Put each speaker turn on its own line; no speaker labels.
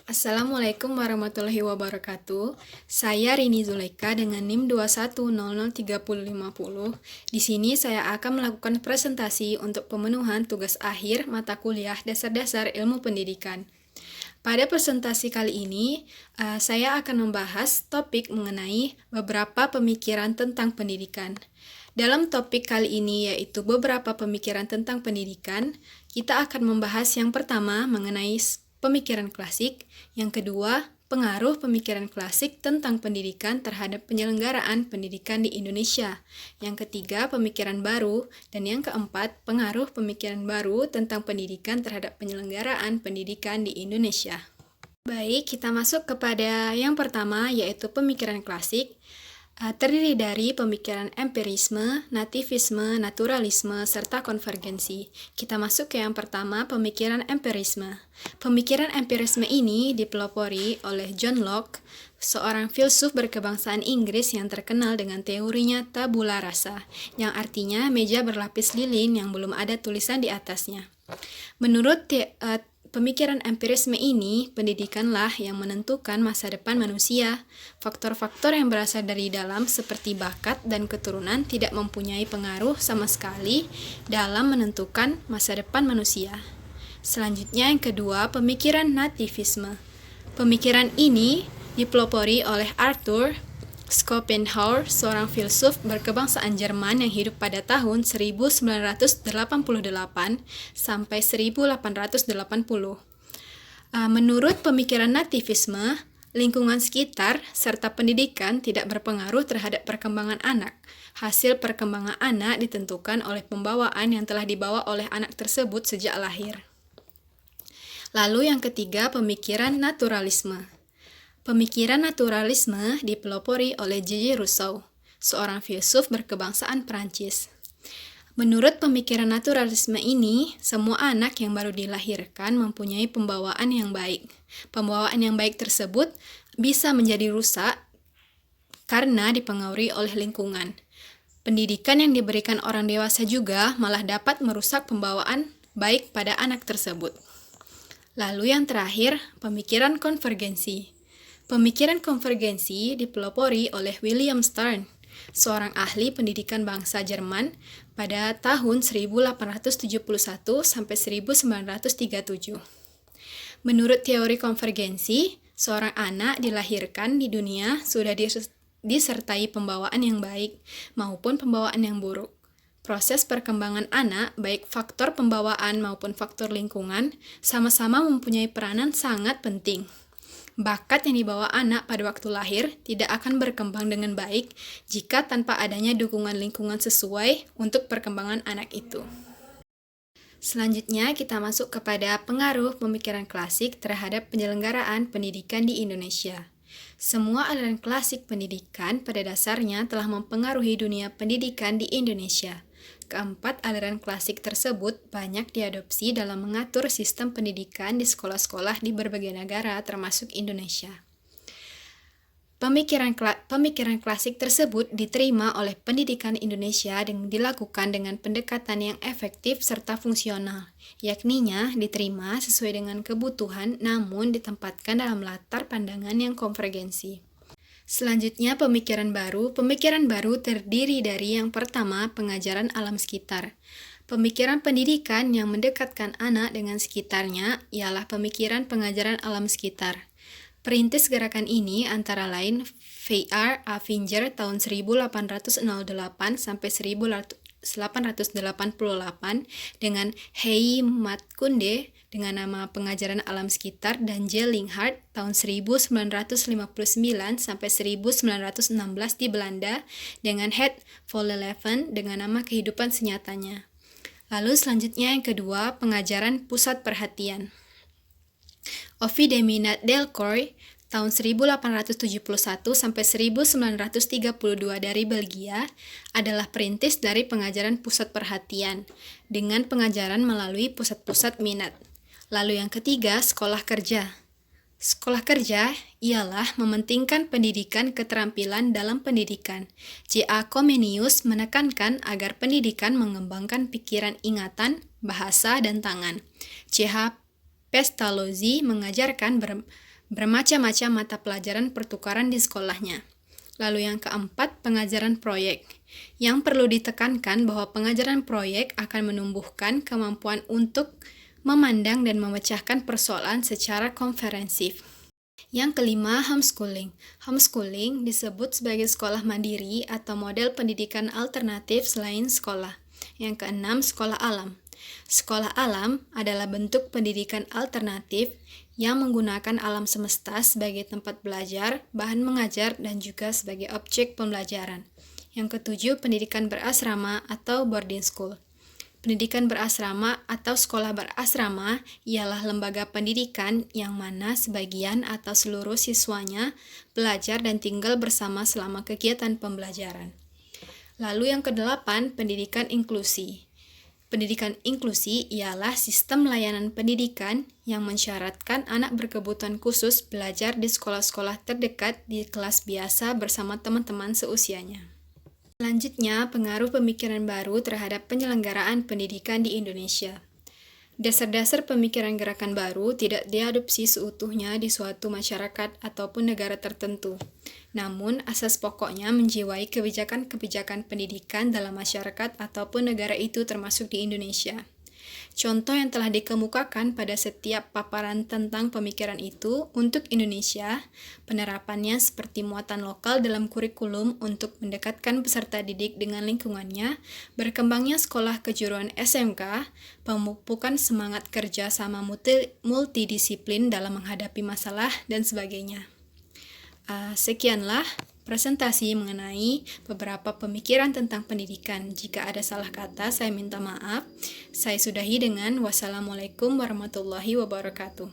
Assalamualaikum warahmatullahi wabarakatuh. Saya Rini Zuleka dengan NIM 210035050. Di sini saya akan melakukan presentasi untuk pemenuhan tugas akhir mata kuliah Dasar-Dasar Ilmu Pendidikan. Pada presentasi kali ini, saya akan membahas topik mengenai beberapa pemikiran tentang pendidikan. Dalam topik kali ini yaitu beberapa pemikiran tentang pendidikan, kita akan membahas yang pertama mengenai pemikiran klasik, yang kedua, pengaruh pemikiran klasik tentang pendidikan terhadap penyelenggaraan pendidikan di Indonesia, yang ketiga, pemikiran baru, dan yang keempat, pengaruh pemikiran baru tentang pendidikan terhadap penyelenggaraan pendidikan di Indonesia. Baik, kita masuk kepada yang pertama, yaitu pemikiran klasik. Terdiri dari pemikiran empirisme, nativisme, naturalisme, serta konvergensi. Kita masuk ke yang pertama, pemikiran empirisme. Pemikiran empirisme ini dipelopori oleh John Locke, seorang filsuf berkebangsaan Inggris yang terkenal dengan teorinya tabula rasa, yang artinya meja berlapis lilin yang belum ada tulisan di atasnya. Menurut pemikiran empirisme ini, pendidikanlah yang menentukan masa depan manusia. Faktor-faktor yang berasal dari dalam seperti bakat dan keturunan tidak mempunyai pengaruh sama sekali dalam menentukan masa depan manusia. Selanjutnya yang kedua, pemikiran nativisme. Pemikiran ini dipelopori oleh Arthur Schopenhauer, seorang filsuf berkebangsaan Jerman yang hidup pada tahun 1988 sampai 1880. Menurut pemikiran nativisme, lingkungan sekitar serta pendidikan tidak berpengaruh terhadap perkembangan anak. Hasil perkembangan anak ditentukan oleh pembawaan yang telah dibawa oleh anak tersebut sejak lahir. Lalu yang ketiga, pemikiran naturalisme. Pemikiran naturalisme dipelopori oleh J.J. Rousseau, seorang filsuf berkebangsaan Prancis. Menurut pemikiran naturalisme ini, semua anak yang baru dilahirkan mempunyai pembawaan yang baik. Pembawaan yang baik tersebut bisa menjadi rusak karena dipengaruhi oleh lingkungan. Pendidikan yang diberikan orang dewasa juga malah dapat merusak pembawaan baik pada anak tersebut. Lalu yang terakhir, pemikiran konvergensi. Pemikiran konvergensi dipelopori oleh William Stern, seorang ahli pendidikan bangsa Jerman pada tahun 1871 sampai 1937. Menurut teori konvergensi, seorang anak dilahirkan di dunia sudah disertai pembawaan yang baik maupun pembawaan yang buruk. Proses perkembangan anak, baik faktor pembawaan maupun faktor lingkungan, sama-sama mempunyai peranan sangat penting. Bakat yang dibawa anak pada waktu lahir tidak akan berkembang dengan baik jika tanpa adanya dukungan lingkungan sesuai untuk perkembangan anak itu. Selanjutnya kita masuk kepada pengaruh pemikiran klasik terhadap penyelenggaraan pendidikan di Indonesia. Semua aliran klasik pendidikan pada dasarnya telah mempengaruhi dunia pendidikan di Indonesia. Keempat aliran klasik tersebut banyak diadopsi dalam mengatur sistem pendidikan di sekolah-sekolah di berbagai negara termasuk Indonesia. Pemikiran klasik tersebut diterima oleh pendidikan Indonesia dan dilakukan dengan pendekatan yang efektif serta fungsional, yakninya diterima sesuai dengan kebutuhan namun ditempatkan dalam latar pandangan yang konvergensi. Selanjutnya, pemikiran baru. Pemikiran baru terdiri dari yang pertama, pengajaran alam sekitar. Pemikiran pendidikan yang mendekatkan anak dengan sekitarnya ialah pemikiran pengajaran alam sekitar. Perintis gerakan ini antara lain V.R. Avinger tahun 1808 sampai 1888 dengan Hei Matkunde dengan nama pengajaran alam sekitar dan J. Linhart tahun 1959 sampai 1916 di Belanda dengan Het Volleleven dengan nama kehidupan senyatanya. Lalu selanjutnya yang kedua, pengajaran pusat perhatian. Ovid de Minat Delcroix tahun 1871 sampai 1932 dari Belgia adalah perintis dari pengajaran pusat perhatian dengan pengajaran melalui pusat-pusat minat. Lalu yang ketiga, sekolah kerja. Sekolah kerja ialah mementingkan pendidikan keterampilan dalam pendidikan. J.A. Comenius menekankan agar pendidikan mengembangkan pikiran ingatan, bahasa, dan tangan. C.H. Pestalozzi mengajarkan Bermacam-macam mata pelajaran pertukaran di sekolahnya. Lalu yang keempat, pengajaran proyek. Yang perlu ditekankan bahwa pengajaran proyek akan menumbuhkan kemampuan untuk memandang dan memecahkan persoalan secara komprehensif. Yang kelima, homeschooling. Homeschooling disebut sebagai sekolah mandiri atau model pendidikan alternatif selain sekolah. Yang keenam, sekolah alam. Sekolah alam adalah bentuk pendidikan alternatif yang menggunakan alam semesta sebagai tempat belajar, bahan mengajar, dan juga sebagai objek pembelajaran. Yang ketujuh, pendidikan berasrama atau boarding school. Pendidikan berasrama atau sekolah berasrama ialah lembaga pendidikan yang mana sebagian atau seluruh siswanya belajar dan tinggal bersama selama kegiatan pembelajaran. Lalu yang kedelapan, pendidikan inklusi. Pendidikan inklusi ialah sistem layanan pendidikan yang mensyaratkan anak berkebutuhan khusus belajar di sekolah-sekolah terdekat di kelas biasa bersama teman-teman seusianya. Selanjutnya, pengaruh pemikiran baru terhadap penyelenggaraan pendidikan di Indonesia. Dasar-dasar pemikiran gerakan baru tidak diadopsi seutuhnya di suatu masyarakat ataupun negara tertentu. Namun, asas pokoknya menjiwai kebijakan-kebijakan pendidikan dalam masyarakat ataupun negara itu termasuk di Indonesia. Contoh yang telah dikemukakan pada setiap paparan tentang pemikiran itu untuk Indonesia, penerapannya seperti muatan lokal dalam kurikulum untuk mendekatkan peserta didik dengan lingkungannya, berkembangnya sekolah kejuruan SMK, pemupukan semangat kerja sama multidisiplin dalam menghadapi masalah, dan sebagainya. Sekianlah presentasi mengenai beberapa pemikiran tentang pendidikan. Jika ada salah kata, saya minta maaf. Saya sudahi dengan wassalamualaikum warahmatullahi wabarakatuh.